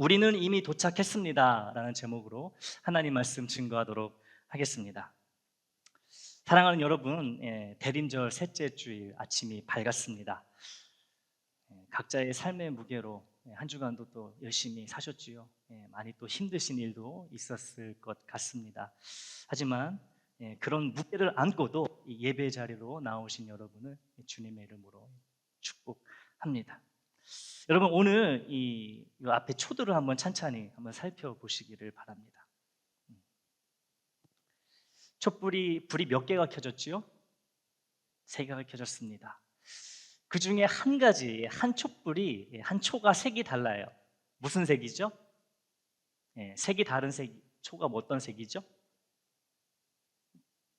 우리는 이미 도착했습니다 라는 제목으로 하나님 말씀 증거하도록 하겠습니다. 사랑하는 여러분, 대림절 셋째 주일 아침이 밝았습니다. 각자의 삶의 무게로 한 주간도 또 열심히 사셨지요. 많이 또 힘드신 일도 있었을 것 같습니다. 하지만 그런 무게를 안고도 이 예배 자리로 나오신 여러분을 주님의 이름으로 축복합니다. 여러분, 오늘 이 앞에 초들을 한번 찬찬히 한번 살펴보시기를 바랍니다. 불이 몇 개가 켜졌지요? 3개가 켜졌습니다. 그 중에 한 가지, 한 촛불이, 한 초가 색이 달라요. 무슨 색이죠? 색이 다른 초가 어떤 색이죠?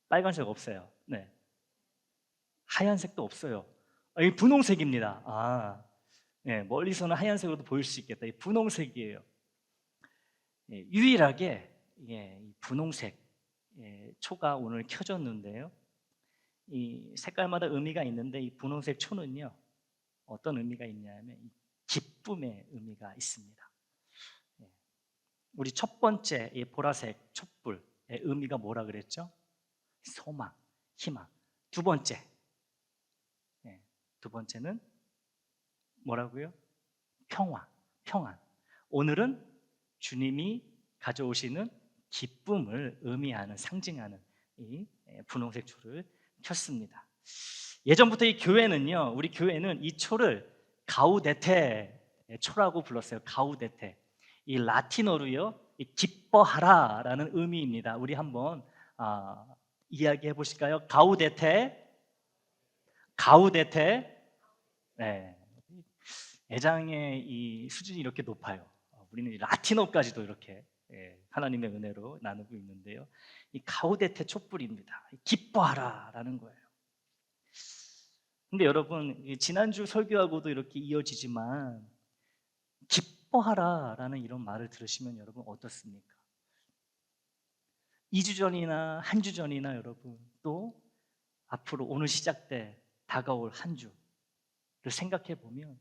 빨간색 없어요. 네. 하얀색도 없어요. 이 분홍색입니다. 멀리서는 하얀색으로도 보일 수 있겠다. 이 분홍색이에요. 유일하게 이 분홍색 초가 오늘 켜졌는데요. 이 색깔마다 의미가 있는데 이 분홍색 초는요, 어떤 의미가 있냐면 기쁨의 의미가 있습니다. 우리 첫 번째 이 보라색 촛불의 의미가 뭐라 그랬죠? 소망, 희망. 두 번째는 뭐라고요? 평안. 오늘은 주님이 가져오시는 기쁨을 의미하는, 상징하는 이 분홍색 초를 켰습니다. 예전부터 우리 교회는 이 초를 가우데테 초라고 불렀어요. 가우데테. 이 라틴어로요, 기뻐하라라는 의미입니다. 우리 한번 이야기해 보실까요? 가우데테. 네. 애장의 이 수준이 이렇게 높아요. 우리는 라틴어까지도 이렇게 하나님의 은혜로 나누고 있는데요. 이 가우데테 촛불입니다. 기뻐하라라는 거예요. 근데 여러분, 지난주 설교하고도 이렇게 이어지지만 기뻐하라라는 이런 말을 들으시면 여러분 어떻습니까? 2주 전이나 한 주 전이나 여러분, 또 앞으로 오늘 시작돼 다가올 한 주를 생각해 보면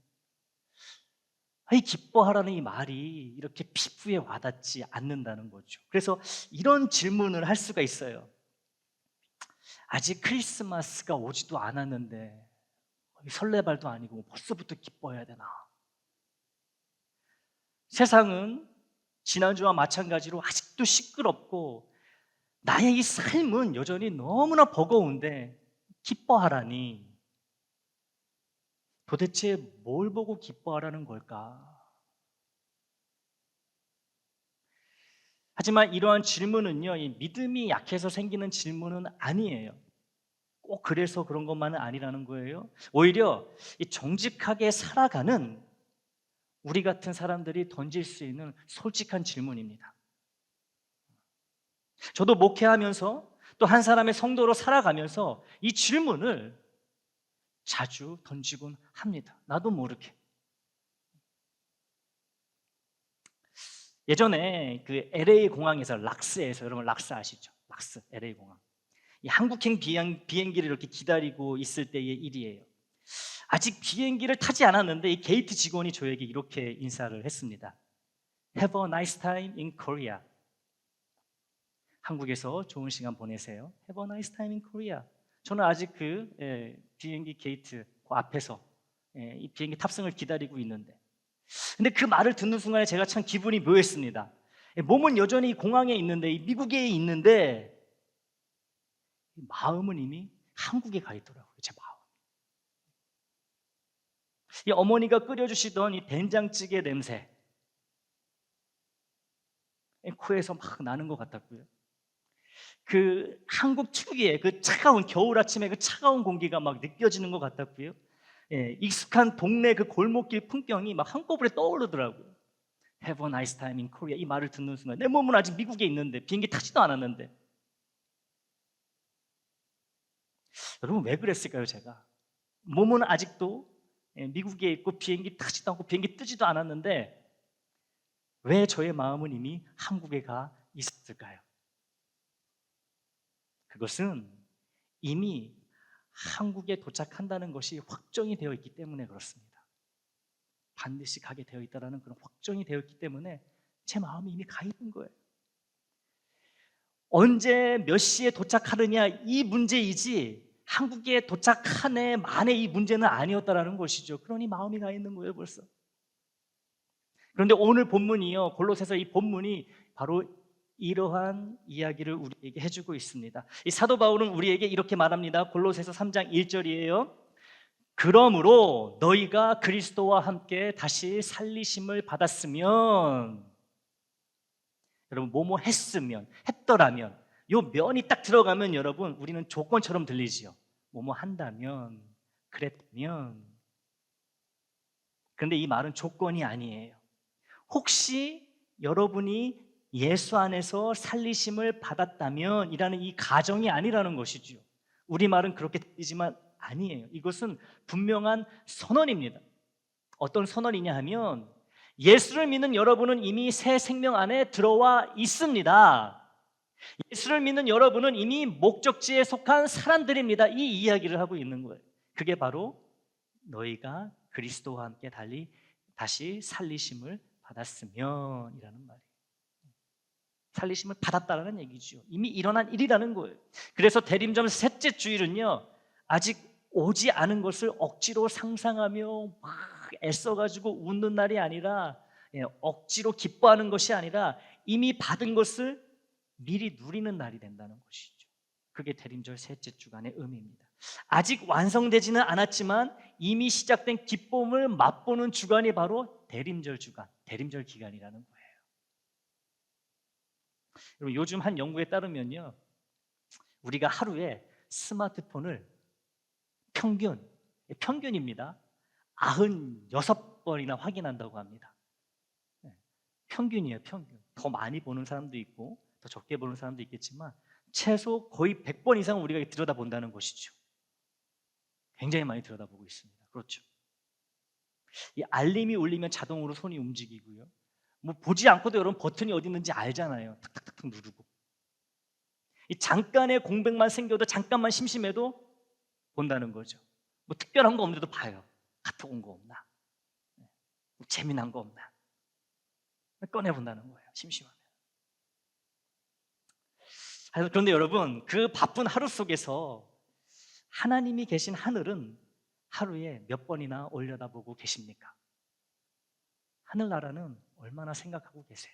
이 기뻐하라는 이 말이 이렇게 피부에 와닿지 않는다는 거죠. 그래서 이런 질문을 할 수가 있어요. 아직 크리스마스가 오지도 않았는데 설레발도 아니고 벌써부터 기뻐해야 되나? 세상은 지난주와 마찬가지로 아직도 시끄럽고 나의 이 삶은 여전히 너무나 버거운데 기뻐하라니 도대체 뭘 보고 기뻐하라는 걸까? 하지만 이러한 질문은요, 이 믿음이 약해서 생기는 질문은 아니에요. 꼭 그래서 그런 것만은 아니라는 거예요. 오히려 이 정직하게 살아가는 우리 같은 사람들이 던질 수 있는 솔직한 질문입니다. 저도 목회하면서 또 한 사람의 성도로 살아가면서 이 질문을 자주 던지곤 합니다. 나도 모르게. 예전에 그 LA 공항에서 락스에서, 여러분 락스 아시죠? 락스 LA 공항. 이 한국행 비행기를 이렇게 기다리고 있을 때의 일이에요. 아직 비행기를 타지 않았는데 이 게이트 직원이 저에게 이렇게 인사를 했습니다. Have a nice time in Korea. 한국에서 좋은 시간 보내세요. Have a nice time in Korea. 저는 아직 비행기 게이트 그 앞에서 이 비행기 탑승을 기다리고 있는데, 근데 그 말을 듣는 순간에 제가 참 기분이 묘했습니다. 몸은 여전히 공항에 있는데, 이 미국에 있는데 마음은 이미 한국에 가 있더라고요. 제 마음. 이 어머니가 끓여주시던 이 된장찌개 냄새, 코에서 막 나는 것 같았고요. 그 한국 특유의 그 차가운 겨울 아침에 그 차가운 공기가 막 느껴지는 것 같았고요. 익숙한 동네 그 골목길 풍경이 막 한꺼번에 떠오르더라고요. Have a nice time in Korea. 이 말을 듣는 순간 내 몸은 아직 미국에 있는데, 비행기 타지도 않았는데. 여러분, 왜 그랬을까요? 제가 몸은 아직도 미국에 있고 비행기 타지도 않고 비행기 뜨지도 않았는데 왜 저의 마음은 이미 한국에 가 있었을까요? 그것은 이미 한국에 도착한다는 것이 확정이 되어 있기 때문에 그렇습니다. 반드시 가게 되어 있다라는 그런 확정이 되어 있기 때문에 제 마음이 이미 가 있는 거예요. 언제 몇 시에 도착하느냐 이 문제이지 한국에 도착한 해 만에 이 문제는 아니었다라는 것이죠. 그러니 마음이 가 있는 거예요 벌써. 그런데 오늘 본문이요, 골로새서 이 본문이 바로 이러한 이야기를 우리에게 해주고 있습니다. 이 사도 바울은 우리에게 이렇게 말합니다. 골로새서 3장 1절이에요. 그러므로 너희가 그리스도와 함께 다시 살리심을 받았으면, 여러분 뭐뭐 했으면, 했더라면, 요 면이 딱 들어가면 여러분 우리는 조건처럼 들리지요. 뭐뭐 한다면, 그랬다면. 그런데 이 말은 조건이 아니에요. 혹시 여러분이 예수 안에서 살리심을 받았다면 이라는 이 가정이 아니라는 것이죠. 우리말은 그렇게 들리지만 아니에요. 이것은 분명한 선언입니다. 어떤 선언이냐 하면 예수를 믿는 여러분은 이미 새 생명 안에 들어와 있습니다. 예수를 믿는 여러분은 이미 목적지에 속한 사람들입니다. 이 이야기를 하고 있는 거예요. 그게 바로 너희가 그리스도와 함께 다시 살리심을 받았으면 이라는 말이에요. 살리심을 받았다라는 얘기죠. 이미 일어난 일이라는 거예요. 그래서 대림절 셋째 주일은요, 아직 오지 않은 것을 억지로 상상하며 막 애써가지고 웃는 날이 아니라, 억지로 기뻐하는 것이 아니라 이미 받은 것을 미리 누리는 날이 된다는 것이죠. 그게 대림절 셋째 주간의 의미입니다. 아직 완성되지는 않았지만 이미 시작된 기쁨을 맛보는 주간이 바로 대림절 주간, 대림절 기간이라는 거예요. 여러분, 요즘 한 연구에 따르면요, 우리가 하루에 스마트폰을 평균입니다. 96번이나 확인한다고 합니다. 평균이에요, 평균. 더 많이 보는 사람도 있고 더 적게 보는 사람도 있겠지만 최소 거의 100번 이상 우리가 들여다본다는 것이죠. 굉장히 많이 들여다보고 있습니다. 그렇죠. 이 알림이 울리면 자동으로 손이 움직이고요. 뭐 보지 않고도 여러분 버튼이 어디 있는지 알잖아요. 탁탁탁탁 누르고. 이 잠깐의 공백만 생겨도 잠깐만 심심해도 본다는 거죠. 뭐 특별한 거 없는데도 봐요. 카톡 온 거 없나? 뭐 재미난 거 없나? 꺼내 본다는 거예요. 심심하면. 그런데 여러분, 그 바쁜 하루 속에서 하나님이 계신 하늘은 하루에 몇 번이나 올려다보고 계십니까? 하늘나라는 얼마나 생각하고 계세요?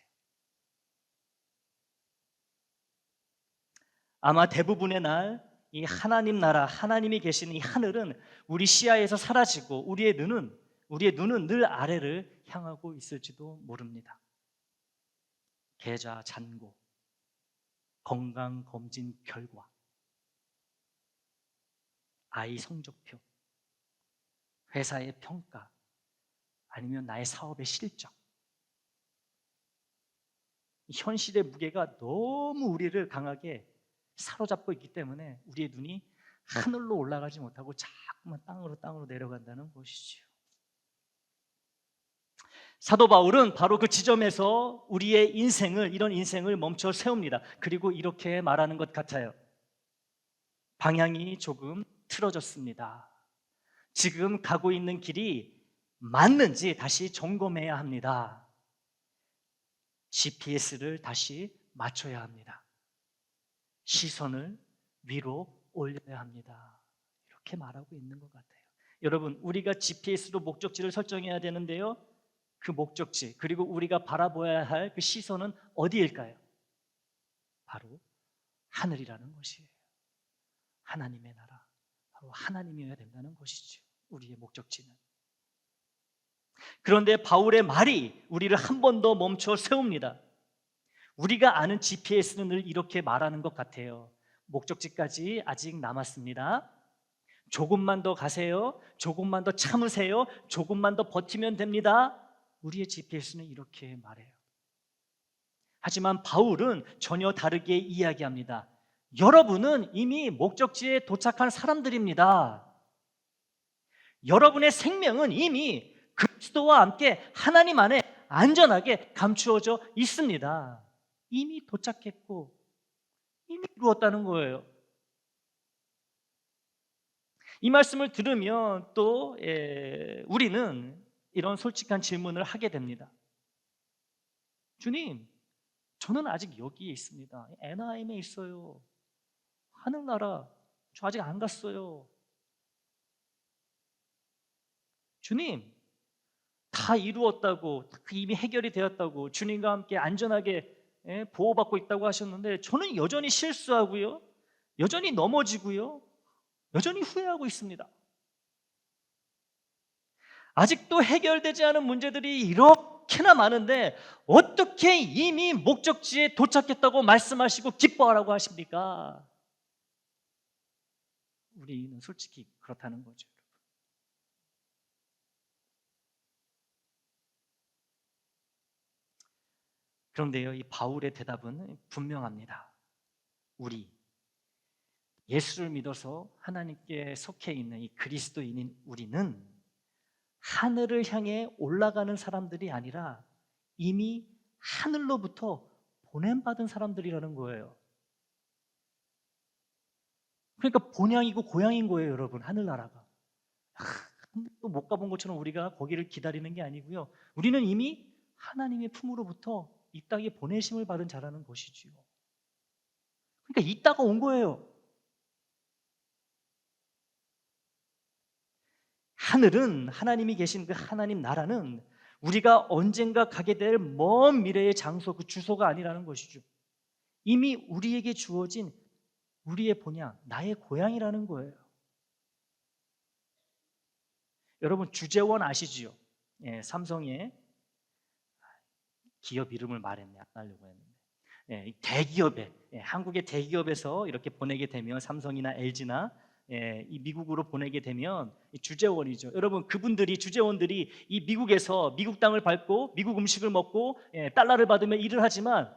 아마 대부분의 날 이 하나님 나라, 하나님이 계신 이 하늘은 우리 시야에서 사라지고 우리의 눈은 늘 아래를 향하고 있을지도 모릅니다. 계좌 잔고, 건강검진 결과, 아이 성적표, 회사의 평가, 아니면 나의 사업의 실적. 현실의 무게가 너무 우리를 강하게 사로잡고 있기 때문에 우리의 눈이 하늘로 올라가지 못하고 자꾸만 땅으로 내려간다는 것이죠. 사도 바울은 바로 그 지점에서 우리의 이런 인생을 멈춰 세웁니다. 그리고 이렇게 말하는 것 같아요. 방향이 조금 틀어졌습니다. 지금 가고 있는 길이 맞는지 다시 점검해야 합니다. GPS를 다시 맞춰야 합니다. 시선을 위로 올려야 합니다. 이렇게 말하고 있는 것 같아요. 여러분, 우리가 GPS로 목적지를 설정해야 되는데요, 그 목적지 그리고 우리가 바라봐야 할 그 시선은 어디일까요? 바로 하늘이라는 것이에요. 하나님의 나라, 바로 하나님이어야 된다는 것이죠. 우리의 목적지는. 그런데 바울의 말이 우리를 한 번 더 멈춰 세웁니다. 우리가 아는 GPS는 늘 이렇게 말하는 것 같아요. 목적지까지 아직 남았습니다. 조금만 더 가세요. 조금만 더 참으세요. 조금만 더 버티면 됩니다. 우리의 GPS는 이렇게 말해요. 하지만 바울은 전혀 다르게 이야기합니다. 여러분은 이미 목적지에 도착한 사람들입니다. 여러분의 생명은 이미 그리스도와 함께 하나님 안에 안전하게 감추어져 있습니다. 이미 도착했고 이미 이루었다는 거예요. 이 말씀을 들으면 또 우리는 이런 솔직한 질문을 하게 됩니다. 주님, 저는 아직 여기에 있습니다. 애나임에 있어요. 하늘나라 저 아직 안 갔어요. 주님, 다 이루었다고, 이미 해결이 되었다고, 주님과 함께 안전하게 보호받고 있다고 하셨는데 저는 여전히 실수하고요, 여전히 넘어지고요, 여전히 후회하고 있습니다. 아직도 해결되지 않은 문제들이 이렇게나 많은데 어떻게 이미 목적지에 도착했다고 말씀하시고 기뻐하라고 하십니까? 우리는 솔직히 그렇다는 거죠. 그런데요, 이 바울의 대답은 분명합니다. 우리 예수를 믿어서 하나님께 속해 있는 이 그리스도인인 우리는 하늘을 향해 올라가는 사람들이 아니라 이미 하늘로부터 보냄받은 사람들이라는 거예요. 그러니까 본향이고 고향인 거예요, 여러분. 하늘나라가 또 못 가본 것처럼 우리가 거기를 기다리는 게 아니고요, 우리는 이미 하나님의 품으로부터 이 땅에 보내심을 받은 자라는 것이지요. 그러니까 이따가 온 거예요. 하늘은, 하나님이 계신 그 하나님 나라는 우리가 언젠가 가게 될 먼 미래의 장소, 그 주소가 아니라는 것이죠. 이미 우리에게 주어진 우리의 본향, 나의 고향이라는 거예요. 여러분, 주재원 아시지요? 예, 삼성의 기업 이름을 말했네, 안 하려고 했는데, 예, 대기업에, 한국의 대기업에서 이렇게 보내게 되면, 삼성이나 LG나 이 미국으로 보내게 되면 주재원이죠. 여러분, 그분들이, 주재원들이 이 미국에서 미국 땅을 밟고 미국 음식을 먹고 달러를 받으며 일을 하지만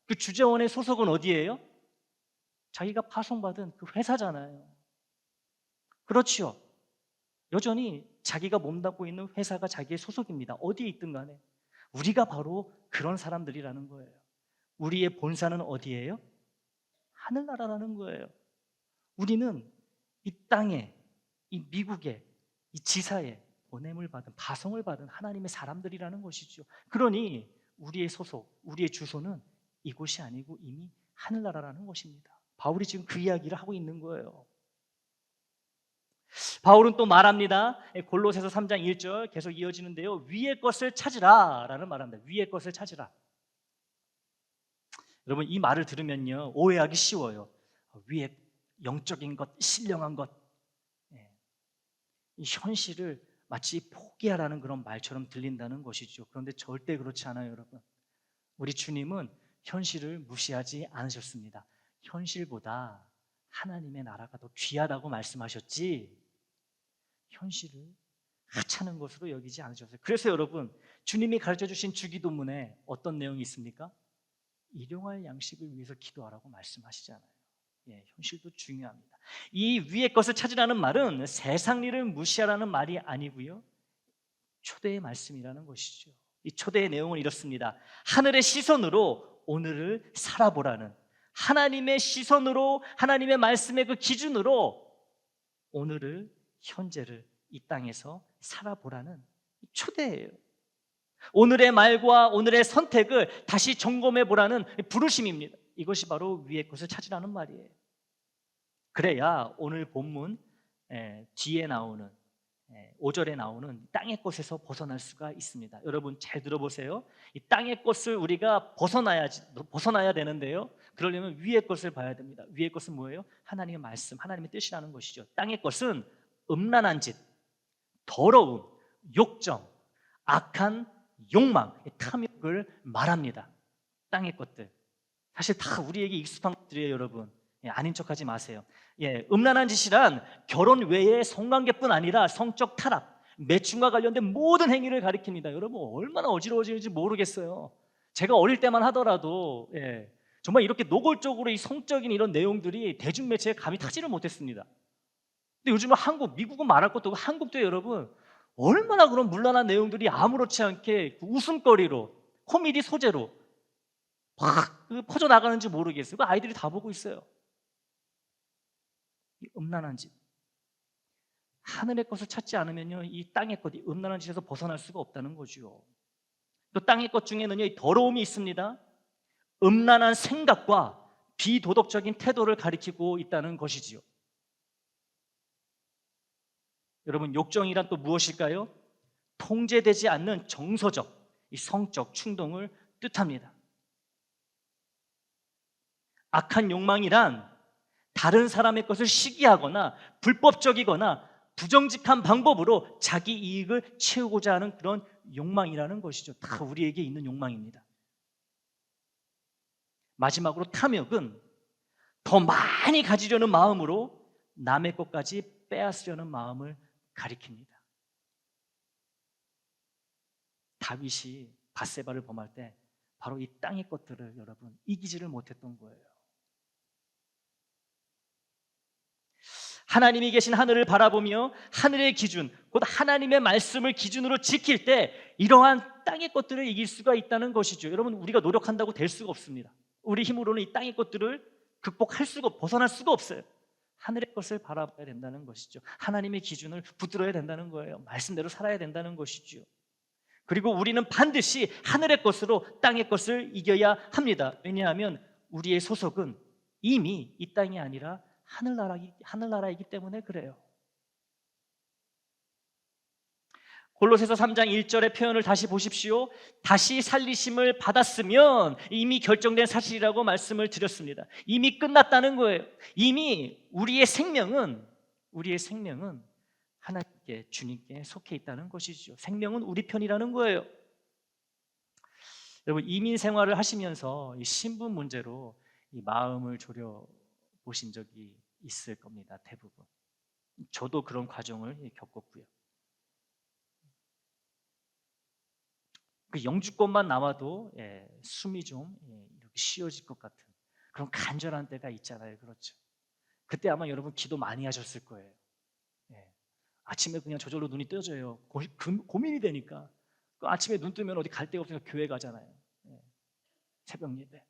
그 주재원의 소속은 어디예요? 자기가 파송받은 그 회사잖아요. 그렇지요. 여전히 자기가 몸담고 있는 회사가 자기의 소속입니다. 어디에 있든 간에. 우리가 바로 그런 사람들이라는 거예요. 우리의 본사는 어디예요? 하늘나라라는 거예요. 우리는 이 땅에, 이 미국에, 이 지사에 보냄을 받은, 파송을 받은 하나님의 사람들이라는 것이죠. 그러니 우리의 소속, 우리의 주소는 이곳이 아니고 이미 하늘나라라는 것입니다. 바울이 지금 그 이야기를 하고 있는 거예요. 바울은 또 말합니다. 골로새서 3장 1절 계속 이어지는데요, 위의 것을 찾으라 라는 말합니다. 위의 것을 찾으라. 여러분, 이 말을 들으면요, 오해하기 쉬워요. 위에 영적인 것, 신령한 것, 이 현실을 마치 포기하라는 그런 말처럼 들린다는 것이죠. 그런데 절대 그렇지 않아요, 여러분. 우리 주님은 현실을 무시하지 않으셨습니다. 현실보다 하나님의 나라가 더 귀하다고 말씀하셨지, 현실을 하찮은 것으로 여기지 않으셨어요. 그래서 여러분, 주님이 가르쳐 주신 주기도문에 어떤 내용이 있습니까? 일용할 양식을 위해서 기도하라고 말씀하시잖아요. 현실도 중요합니다. 이 위의 것을 찾으라는 말은 세상 일을 무시하라는 말이 아니고요, 초대의 말씀이라는 것이죠. 이 초대의 내용은 이렇습니다. 하늘의 시선으로 오늘을 살아보라는, 하나님의 시선으로, 하나님의 말씀의 그 기준으로 오늘을, 현재를 이 땅에서 살아보라는 초대예요. 오늘의 말과 오늘의 선택을 다시 점검해 보라는 부르심입니다. 이것이 바로 위의 것을 찾으라는 말이에요. 그래야 오늘 본문 뒤에 나오는 5절에 나오는 땅의 것에서 벗어날 수가 있습니다. 여러분, 잘 들어보세요. 이 땅의 것을 우리가 벗어나야 되는데요, 그러려면 위의 것을 봐야 됩니다. 위의 것은 뭐예요? 하나님의 말씀, 하나님의 뜻이라는 것이죠. 땅의 것은 음란한 짓, 더러움, 욕정, 악한 욕망, 탐욕을 말합니다. 땅의 것들, 사실 다 우리에게 익숙한 것들이에요, 여러분. 아닌 척하지 마세요. 음란한 짓이란 결혼 외에 성관계뿐 아니라 성적 타락, 매춘과 관련된 모든 행위를 가리킵니다. 여러분, 얼마나 어지러워지는지 모르겠어요. 제가 어릴 때만 하더라도 정말 이렇게 노골적으로 이 성적인 이런 내용들이 대중매체에 감히 타지를 못했습니다. 근데 요즘은 미국은 말할 것도 없고 한국도 여러분, 얼마나 그런 문란한 내용들이 아무렇지 않게 웃음거리로, 코미디 소재로 막 퍼져나가는지 모르겠어요. 아이들이 다 보고 있어요. 이 음란한 짓. 하늘의 것을 찾지 않으면요, 이 땅의 것, 이 음란한 짓에서 벗어날 수가 없다는 거죠. 또 땅의 것 중에는요, 이 더러움이 있습니다. 음란한 생각과 비도덕적인 태도를 가리키고 있다는 것이지요. 여러분, 욕정이란 또 무엇일까요? 통제되지 않는 정서적, 이 성적 충동을 뜻합니다. 악한 욕망이란 다른 사람의 것을 시기하거나 불법적이거나 부정직한 방법으로 자기 이익을 채우고자 하는 그런 욕망이라는 것이죠. 다 우리에게 있는 욕망입니다. 마지막으로 탐욕은 더 많이 가지려는 마음으로 남의 것까지 빼앗으려는 마음을 가리킵니다. 다윗이 밧세바를 범할 때 바로 이 땅의 것들을 여러분 이기지를 못했던 거예요. 하나님이 계신 하늘을 바라보며 하늘의 기준, 곧 하나님의 말씀을 기준으로 지킬 때 이러한 땅의 것들을 이길 수가 있다는 것이죠. 여러분, 우리가 노력한다고 될 수가 없습니다. 우리 힘으로는 이 땅의 것들을 극복할 수가, 벗어날 수가 없어요. 하늘의 것을 바라봐야 된다는 것이죠. 하나님의 기준을 붙들어야 된다는 거예요. 말씀대로 살아야 된다는 것이죠. 그리고 우리는 반드시 하늘의 것으로 땅의 것을 이겨야 합니다. 왜냐하면 우리의 소속은 이미 이 땅이 아니라 하늘나라이기 때문에 그래요. 골로새서 3장 1절의 표현을 다시 보십시오. 다시 살리심을 받았으면 이미 결정된 사실이라고 말씀을 드렸습니다. 이미 끝났다는 거예요. 이미 우리의 생명은 하나님께, 주님께 속해 있다는 것이죠. 생명은 우리 편이라는 거예요. 여러분, 이민 생활을 하시면서 이 신분 문제로 이 마음을 졸여 보신 적이 있을 겁니다. 대부분. 저도 그런 과정을 겪었고요. 그 영주권만 나와도 숨이 좀 이렇게 쉬어질 것 같은 그런 간절한 때가 있잖아요. 그렇죠. 그때 아마 여러분 기도 많이 하셨을 거예요. 아침에 그냥 저절로 눈이 떠져요. 고민이 되니까. 그 아침에 눈 뜨면 어디 갈 데가 없으니까 교회 가잖아요. 새벽 예배.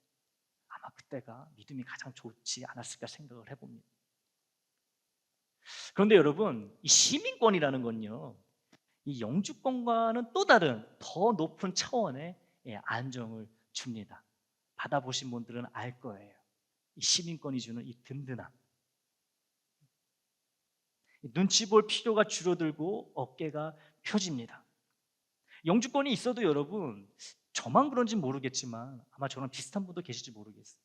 아마 그때가 믿음이 가장 좋지 않았을까 생각을 해봅니다. 그런데 여러분, 이 시민권이라는 건요, 이 영주권과는 또 다른 더 높은 차원의 안정을 줍니다. 받아보신 분들은 알 거예요. 이 시민권이 주는 이 든든함. 눈치 볼 필요가 줄어들고 어깨가 펴집니다. 영주권이 있어도 여러분, 저만 그런지 모르겠지만 아마 저랑 비슷한 분도 계실지 모르겠어요.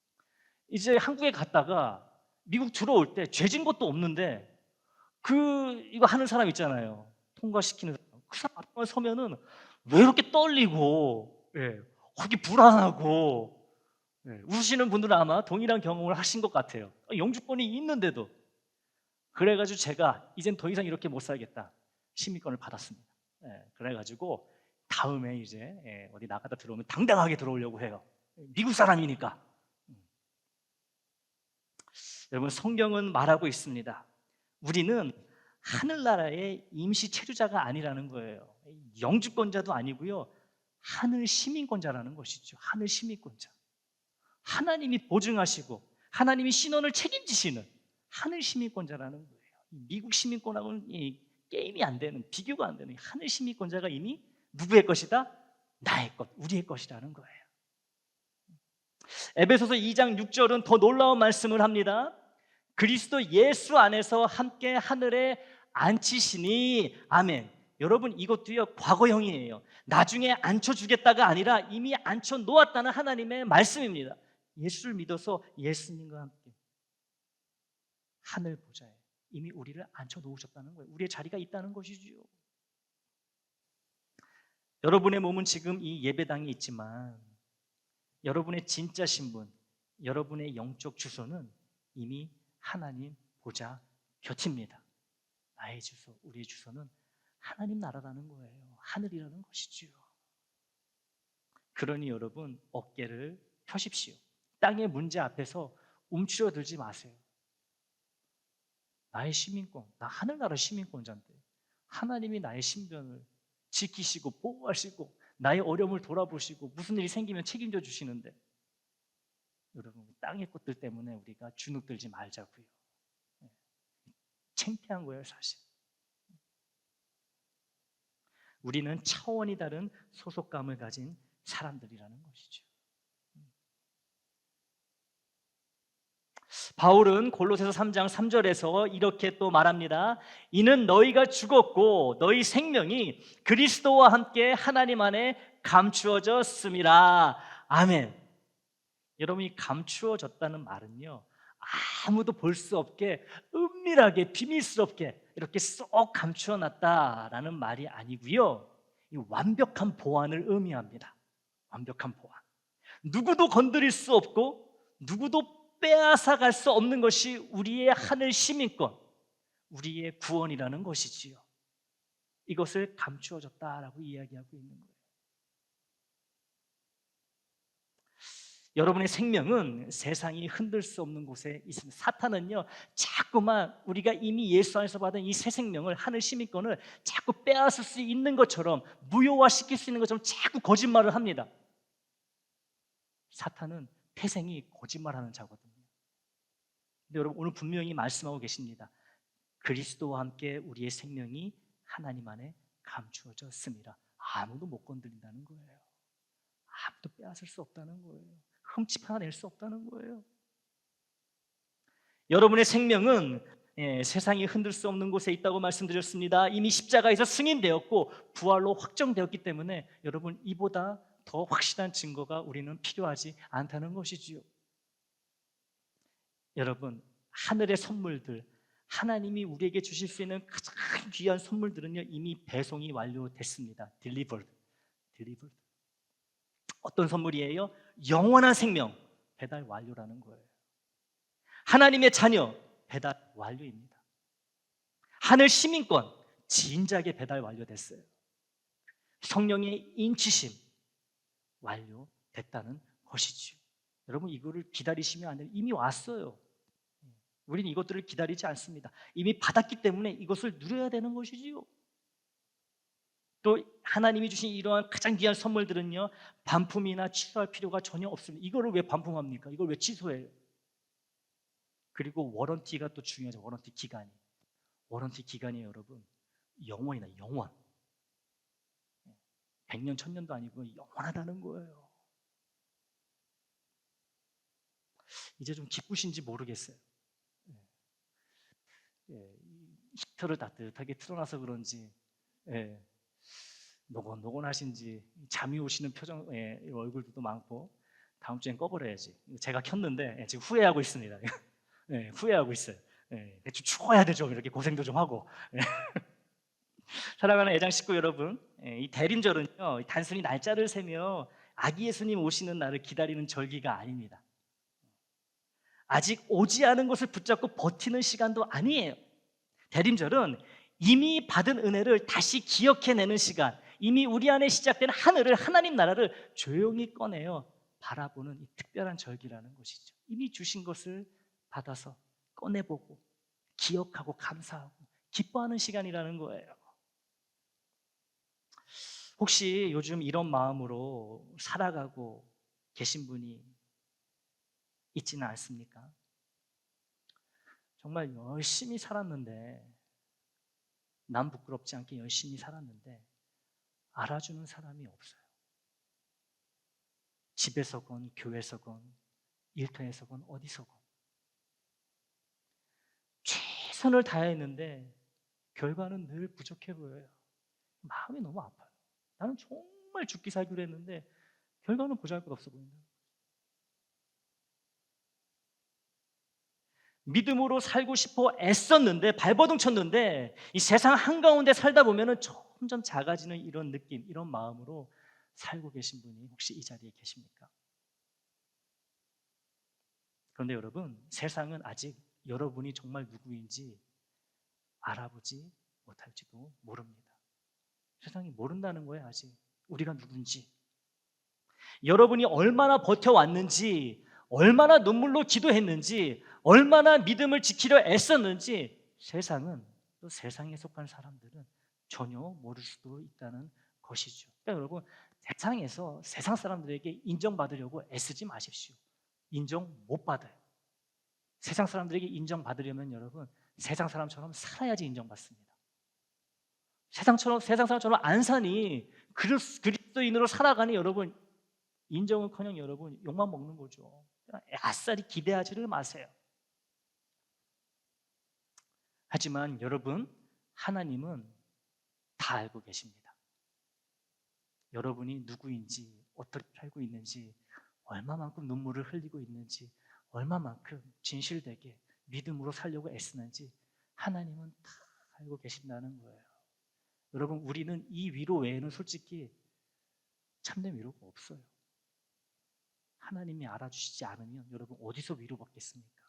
이제 한국에 갔다가 미국 들어올 때 죄진 것도 없는데 이거 하는 사람 있잖아요. 통과시키는 사람. 그 사람 앞에 서면은 왜 이렇게 떨리고, 거기 불안하고, 우시는 분들은 아마 동일한 경험을 하신 것 같아요. 영주권이 있는데도. 그래가지고 제가 이젠 더 이상 이렇게 못 살겠다. 시민권을 받았습니다. 그래가지고 다음에 이제 어디 나가다 들어오면 당당하게 들어오려고 해요. 미국 사람이니까. 여러분, 성경은 말하고 있습니다. 우리는 하늘나라의 임시 체류자가 아니라는 거예요. 영주권자도 아니고요, 하늘 시민권자라는 것이죠. 하늘 시민권자. 하나님이 보증하시고 하나님이 신원을 책임지시는 하늘 시민권자라는 거예요. 미국 시민권하고는 게임이 안 되는, 비교가 안 되는 하늘 시민권자가 이미 누구의 것이다? 나의 것, 우리의 것이라는 거예요. 에베소서 2장 6절은 더 놀라운 말씀을 합니다. 그리스도 예수 안에서 함께 하늘에 앉히시니. 아멘. 여러분, 이것도요 과거형이에요. 나중에 앉혀주겠다가 아니라 이미 앉혀놓았다는 하나님의 말씀입니다. 예수를 믿어서 예수님과 함께 하늘 보좌에 이미 우리를 앉혀놓으셨다는 거예요. 우리의 자리가 있다는 것이죠. 여러분의 몸은 지금 이 예배당에 있지만 여러분의 진짜 신분, 여러분의 영적 주소는 이미 하나님 보좌 곁입니다. 나의 주소, 우리의 주소는 하나님 나라라는 거예요. 하늘이라는 것이지요. 그러니 여러분, 어깨를 펴십시오. 땅의 문제 앞에서 움츠러들지 마세요. 나의 시민권, 나 하늘나라 시민권자인데 하나님이 나의 신변을 지키시고 보호하시고 나의 어려움을 돌아보시고 무슨 일이 생기면 책임져 주시는데, 여러분, 땅의 것들 때문에 우리가 주눅들지 말자고요. 창피한 거예요, 사실. 우리는 차원이 다른 소속감을 가진 사람들이라는 것이죠. 바울은 골로새서 3장 3절에서 이렇게 또 말합니다. 이는 너희가 죽었고 너희 생명이 그리스도와 함께 하나님 안에 감추어졌음이라. 아멘. 여러분이 감추어졌다는 말은요, 아무도 볼 수 없게 은밀하게 비밀스럽게 이렇게 쏙 감추어놨다라는 말이 아니고요, 이 완벽한 보안을 의미합니다. 완벽한 보안. 누구도 건드릴 수 없고 누구도 빼앗아 갈 수 없는 것이 우리의 하늘 시민권, 우리의 구원이라는 것이지요. 이것을 감추어졌다라고 이야기하고 있는 거예요. 여러분의 생명은 세상이 흔들 수 없는 곳에 있습니다. 사탄은요, 자꾸만 우리가 이미 예수 안에서 받은 이 새 생명을, 하늘 시민권을 자꾸 빼앗을 수 있는 것처럼, 무효화시킬 수 있는 것처럼 자꾸 거짓말을 합니다. 사탄은 태생이 거짓말하는 자거든요. 근데 여러분, 오늘 분명히 말씀하고 계십니다. 그리스도와 함께 우리의 생명이 하나님 안에 감추어졌습니다. 아무도 못 건드린다는 거예요. 아무도 빼앗을 수 없다는 거예요. 흠집하낼 수 없다는 거예요. 여러분의 생명은 세상이 흔들 수 없는 곳에 있다고 말씀드렸습니다. 이미 십자가에서 승인되었고 부활로 확정되었기 때문에 여러분, 이보다 더 확실한 증거가 우리는 필요하지 않다는 것이지요. 여러분, 하늘의 선물들, 하나님이 우리에게 주실 수 있는 가장 귀한 선물들은요, 이미 배송이 완료됐습니다. delivered. 어떤 선물이에요? 영원한 생명, 배달 완료라는 거예요. 하나님의 자녀, 배달 완료입니다. 하늘 시민권, 진작에 배달 완료됐어요. 성령의 인치심, 완료됐다는 것이죠. 여러분, 이거를 기다리시면 안 돼요. 이미 왔어요. 우리는 이것들을 기다리지 않습니다. 이미 받았기 때문에 이것을 누려야 되는 것이지요. 또 하나님이 주신 이러한 가장 귀한 선물들은요, 반품이나 취소할 필요가 전혀 없습니다. 이거를 왜 반품합니까? 이걸 왜 취소해요? 그리고 워런티가 또 중요하죠. 워런티 기간이 여러분, 영원이다. 영원. 100년 1000년도 아니고 영원하다는 거예요. 이제 좀 기쁘신지 모르겠어요. 히터를 따뜻하게 틀어놔서 그런지 노곤노곤하신지, 잠이 오시는 표정, 얼굴도 많고, 다음 주엔 꺼버려야지. 제가 켰는데 지금 후회하고 있습니다. 후회하고 있어요. 좀 추워야 되죠. 이렇게 고생도 좀 하고. 사랑하는 애장 식구 여러분, 이 대림절은요, 단순히 날짜를 세며 아기 예수님 오시는 날을 기다리는 절기가 아닙니다. 아직 오지 않은 것을 붙잡고 버티는 시간도 아니에요. 대림절은 이미 받은 은혜를 다시 기억해내는 시간, 이미 우리 안에 시작된 하늘을, 하나님 나라를 조용히 꺼내어 바라보는 이 특별한 절기라는 것이죠. 이미 주신 것을 받아서 꺼내보고 기억하고 감사하고 기뻐하는 시간이라는 거예요. 혹시 요즘 이런 마음으로 살아가고 계신 분이 있지는 않습니까? 정말 열심히 살았는데, 남 부끄럽지 않게 열심히 살았는데 알아주는 사람이 없어요. 집에서건 교회에서건 일터에서건 어디서건 최선을 다했는데 결과는 늘 부족해 보여요. 마음이 너무 아파요. 나는 정말 죽기 살기로 했는데 결과는 보잘것없어 보인다. 믿음으로 살고 싶어 애썼는데, 발버둥 쳤는데, 이 세상 한가운데 살다 보면은 점점 작아지는 이런 느낌, 이런 마음으로 살고 계신 분이 혹시 이 자리에 계십니까? 그런데 여러분, 세상은 아직 여러분이 정말 누구인지 알아보지 못할지도 모릅니다. 세상이 모른다는 거예요. 아직 우리가 누군지. 여러분이 얼마나 버텨왔는지, 얼마나 눈물로 기도했는지, 얼마나 믿음을 지키려 애썼는지 세상은, 또 세상에 속한 사람들은 전혀 모를 수도 있다는 것이죠. 그러니까 여러분, 세상에서 세상 사람들에게 인정받으려고 애쓰지 마십시오. 인정 못 받아요. 세상 사람들에게 인정받으려면 여러분, 세상 사람처럼 살아야지 인정받습니다. 세상 사람처럼 안 사니 그리스도인으로 살아가니 여러분 인정은커녕 여러분 욕만 먹는 거죠. 아싸리 기대하지를 마세요. 하지만 여러분 하나님은 다 알고 계십니다. 여러분이 누구인지, 어떻게 살고 있는지, 얼마만큼 눈물을 흘리고 있는지, 얼마만큼 진실되게 믿음으로 살려고 애쓰는지 하나님은 다 알고 계신다는 거예요. 여러분 우리는 이 위로 외에는 솔직히 참된 위로가 없어요. 하나님이 알아주시지 않으면 여러분 어디서 위로받겠습니까?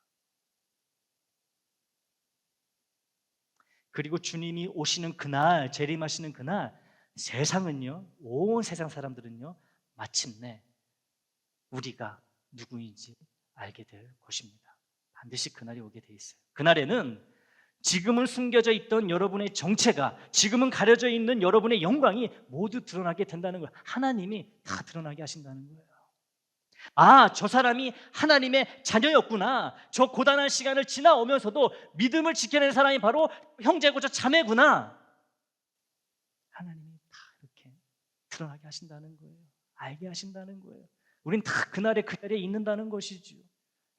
그리고 주님이 오시는 그날, 재림하시는 그날 세상은요, 온 세상 사람들은요 마침내 우리가 누구인지 알게 될 것입니다. 반드시 그날이 오게 돼 있어요. 그날에는 지금은 숨겨져 있던 여러분의 정체가, 지금은 가려져 있는 여러분의 영광이 모두 드러나게 된다는 거예요. 하나님이 다 드러나게 하신다는 거예요. 아, 저 사람이 하나님의 자녀였구나. 저 고단한 시간을 지나오면서도 믿음을 지켜낸 사람이 바로 형제고 저 자매구나. 하나님이 다 이렇게 드러나게 하신다는 거예요. 알게 하신다는 거예요. 우린 다 그날의 그 자리에 있는다는 것이죠.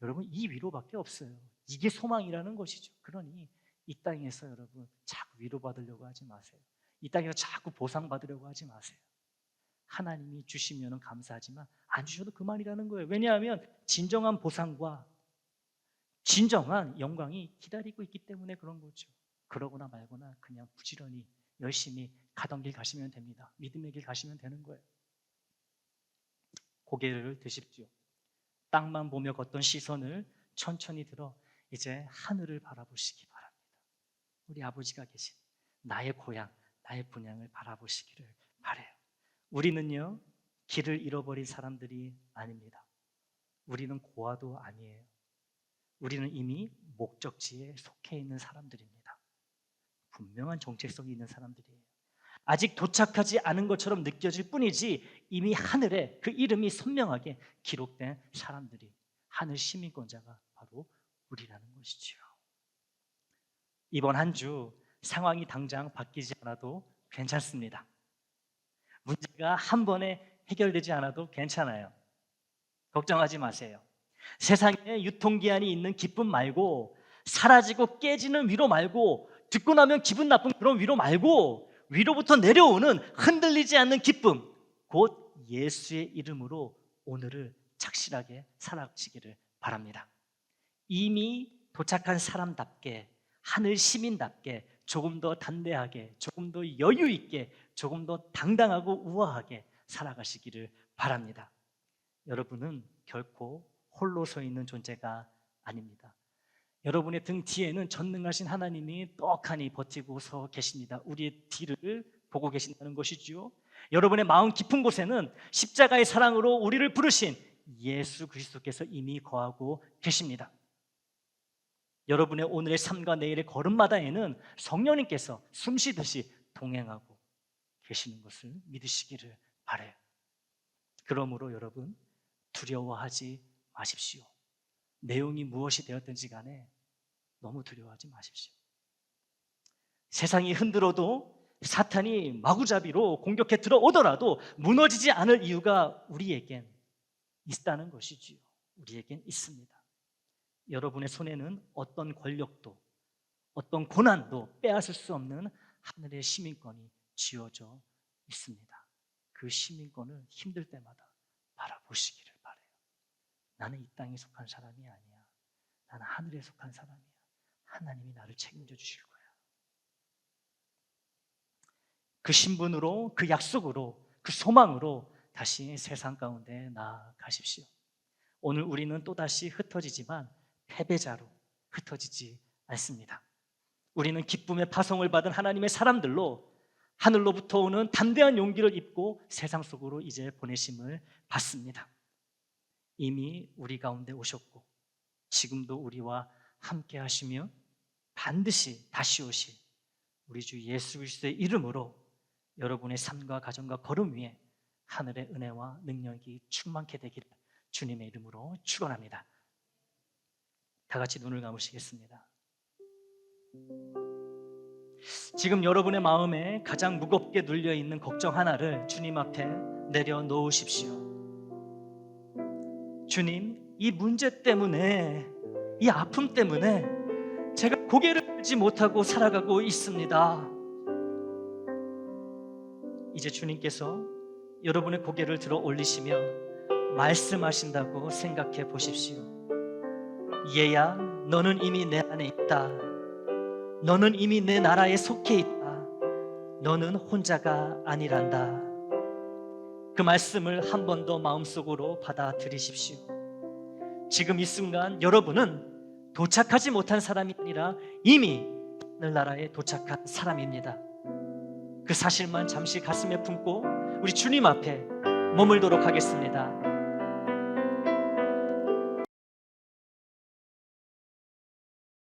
여러분 이 위로밖에 없어요. 이게 소망이라는 것이죠. 그러니 이 땅에서 여러분 자꾸 위로받으려고 하지 마세요. 이 땅에서 자꾸 보상받으려고 하지 마세요. 하나님이 주시면 감사하지만 안 주셔도 그만이라는 거예요. 왜냐하면 진정한 보상과 진정한 영광이 기다리고 있기 때문에 그런 거죠. 그러거나 말거나 그냥 부지런히 열심히 가던 길 가시면 됩니다. 믿음의 길 가시면 되는 거예요. 고개를 드십시오. 땅만 보며 걷던 시선을 천천히 들어 이제 하늘을 바라보시기 바랍니다. 우리 아버지가 계신 나의 고향, 나의 분향을 바라보시기를 바라요. 우리는요 길을 잃어버린 사람들이 아닙니다. 우리는 고아도 아니에요. 우리는 이미 목적지에 속해 있는 사람들입니다. 분명한 정체성이 있는 사람들이에요. 아직 도착하지 않은 것처럼 느껴질 뿐이지 이미 하늘에 그 이름이 선명하게 기록된 사람들이, 하늘 시민권자가 바로 우리라는 것이죠. 이번 한 주 상황이 당장 바뀌지 않아도 괜찮습니다. 문제가 한 번에 해결되지 않아도 괜찮아요. 걱정하지 마세요. 세상에 유통기한이 있는 기쁨 말고, 사라지고 깨지는 위로 말고, 듣고 나면 기분 나쁜 그런 위로 말고, 위로부터 내려오는 흔들리지 않는 기쁨, 곧 예수의 이름으로 오늘을 착실하게 살아가시기를 바랍니다. 이미 도착한 사람답게, 하늘 시민답게 조금 더 담대하게, 조금 더 여유 있게, 조금 더 당당하고 우아하게 살아가시기를 바랍니다. 여러분은 결코 홀로 서 있는 존재가 아닙니다. 여러분의 등 뒤에는 전능하신 하나님이 떡하니 버티고 서 계십니다. 우리의 뒤를 보고 계신다는 것이지요. 여러분의 마음 깊은 곳에는 십자가의 사랑으로 우리를 부르신 예수 그리스도께서 이미 거하고 계십니다. 여러분의 오늘의 삶과 내일의 걸음마다에는 성령님께서 숨쉬듯이 동행하고 계시는 것을 믿으시기를 바라요. 그러므로 여러분 두려워하지 마십시오. 내용이 무엇이 되었든지 간에 너무 두려워하지 마십시오. 세상이 흔들어도 사탄이 마구잡이로 공격해 들어오더라도 무너지지 않을 이유가 우리에겐 있다는 것이지요. 우리에겐 있습니다. 여러분의 손에는 어떤 권력도 어떤 고난도 빼앗을 수 없는 하늘의 시민권이 쥐어져 있습니다. 그 시민권을 힘들 때마다 바라보시기를 바라요. 나는 이 땅에 속한 사람이 아니야. 나는 하늘에 속한 사람이야. 하나님이 나를 책임져 주실 거야. 그 신분으로, 그 약속으로, 그 소망으로 다시 세상 가운데 나아가십시오. 오늘 우리는 또다시 흩어지지만 패배자로 흩어지지 않습니다. 우리는 기쁨의 파송을 받은 하나님의 사람들로 하늘로부터 오는 담대한 용기를 입고 세상 속으로 이제 보내심을 받습니다. 이미 우리 가운데 오셨고 지금도 우리와 함께 하시며 반드시 다시 오실 우리 주 예수 그리스도의 이름으로 여러분의 삶과 가정과 걸음 위에 하늘의 은혜와 능력이 충만케 되기를 주님의 이름으로 축원합니다. 다 같이 눈을 감으시겠습니다. 지금 여러분의 마음에 가장 무겁게 눌려 있는 걱정 하나를 주님 앞에 내려놓으십시오. 주님, 이 문제 때문에, 이 아픔 때문에 제가 고개를 들지 못하고 살아가고 있습니다. 이제 주님께서 여러분의 고개를 들어 올리시며 말씀하신다고 생각해 보십시오. 얘야, 너는 이미 내 안에 있다. 너는 이미 내 나라에 속해 있다. 너는 혼자가 아니란다. 그 말씀을 한 번 더 마음속으로 받아들이십시오. 지금 이 순간 여러분은 도착하지 못한 사람이 아니라 이미 하늘나라에 도착한 사람입니다. 그 사실만 잠시 가슴에 품고 우리 주님 앞에 머물도록 하겠습니다.